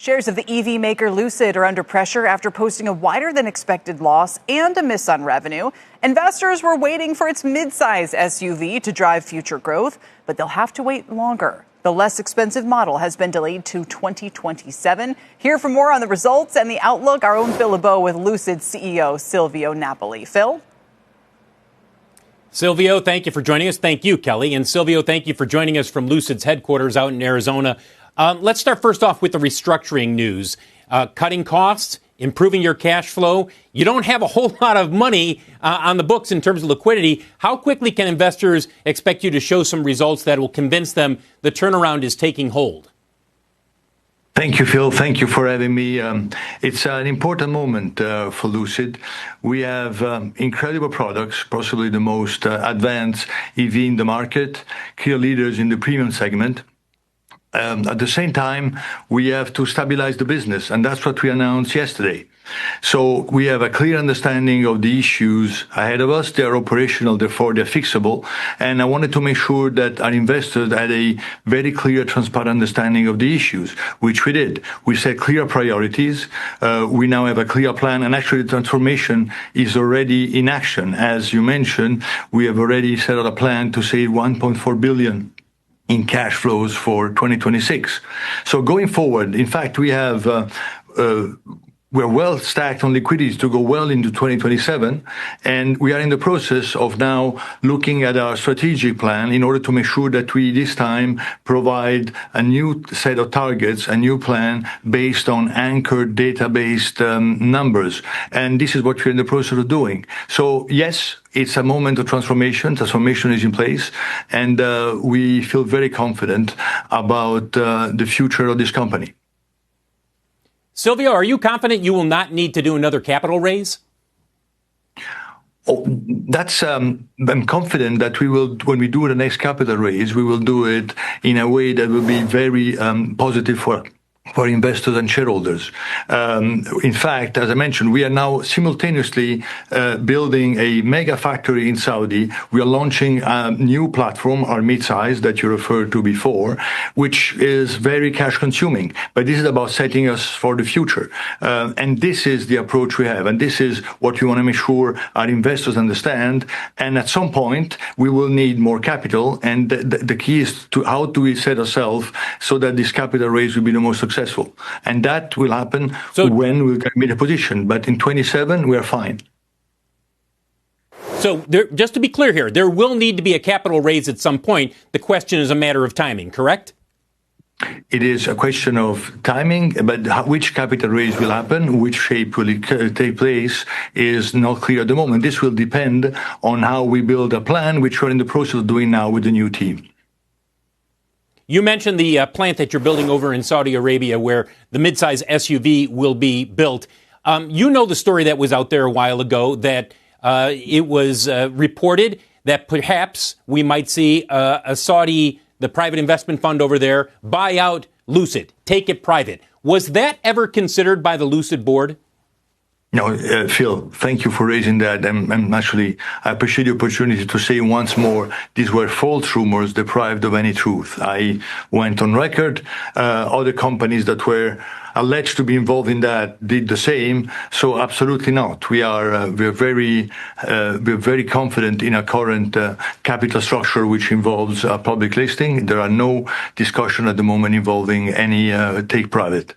Shares of the EV maker Lucid are under pressure after posting a wider than expected loss and a miss on revenue. Investors were waiting for its midsize SUV to drive future growth, but they'll have to wait longer. The less expensive model has been delayed to 2027. Here for more on the results and the outlook, our own Phil LeBeau with Lucid CEO Silvio Napoli. Phil? Silvio, thank you for joining us. Thank you, Kelly. And Silvio, thank you for joining us from Lucid's headquarters out in Arizona. Let's start first off with the restructuring news. Cutting costs, improving your cash flow. You don't have a whole lot of money on the books in terms of liquidity. How quickly can investors expect you to show some results that will convince them the turnaround is taking hold? Thank you, Phil. Thank you for having me. It's an important moment for Lucid. We have incredible products, possibly the most advanced EV in the market, clear leaders in the premium segment. At the same time, we have to stabilize the business, and that's what we announced yesterday. So we have a clear understanding of the issues ahead of us. They are operational, therefore they're fixable. And I wanted to make sure that our investors had a very clear, transparent understanding of the issues, which we did. We set clear priorities. We now have a clear plan, and actually the transformation is already in action. As you mentioned, we have already set out a plan to save $1.4 billion in cash flows for 2026. So going forward, in fact, we're well stacked on liquidity to go well into 2027, and we are in the process of now looking at our strategic plan in order to make sure that we this time provide a new set of targets, a new plan based on anchored data-based numbers. And this is what we're in the process of doing. So yes, it's a moment of transformation. Transformation is in place, and we feel very confident about the future of this company. Silvio, are you confident you will not need to do another capital raise? Oh, I'm confident that we will, when we do the next capital raise, we will do it in a way that will be very positive for investors and shareholders. In fact, as I mentioned, we are now simultaneously building a mega factory in Saudi. We are launching a new platform, our midsize that you referred to before, which is very cash consuming. But this is about setting us for the future. And this is the approach we have. And this is what we want to make sure our investors understand. And at some point, we will need more capital. And the key is to how do we set ourselves so that this capital raise will be the most successful. And that will happen when we'll be in a position. But in 27, we are fine. So just to be clear here, there will need to be a capital raise at some point. The question is a matter of timing, correct? It is a question of timing, but which capital raise will happen, which shape will it take place is not clear at the moment. This will depend on how we build a plan, which we're in the process of doing now with the new team. You mentioned the plant that you're building over in Saudi Arabia where the midsize SUV will be built. You know the story that was out there a while ago that it was reported that perhaps we might see a Saudi, the private investment fund over there, buy out Lucid, take it private. Was that ever considered by the Lucid board? No, Phil, thank you for raising that. I appreciate the opportunity to say once more, these were false rumors deprived of any truth. I went on record. Other companies that were alleged to be involved in that did the same. So absolutely not. We're very confident in our current capital structure, which involves a public listing. There are no discussion at the moment involving any take private.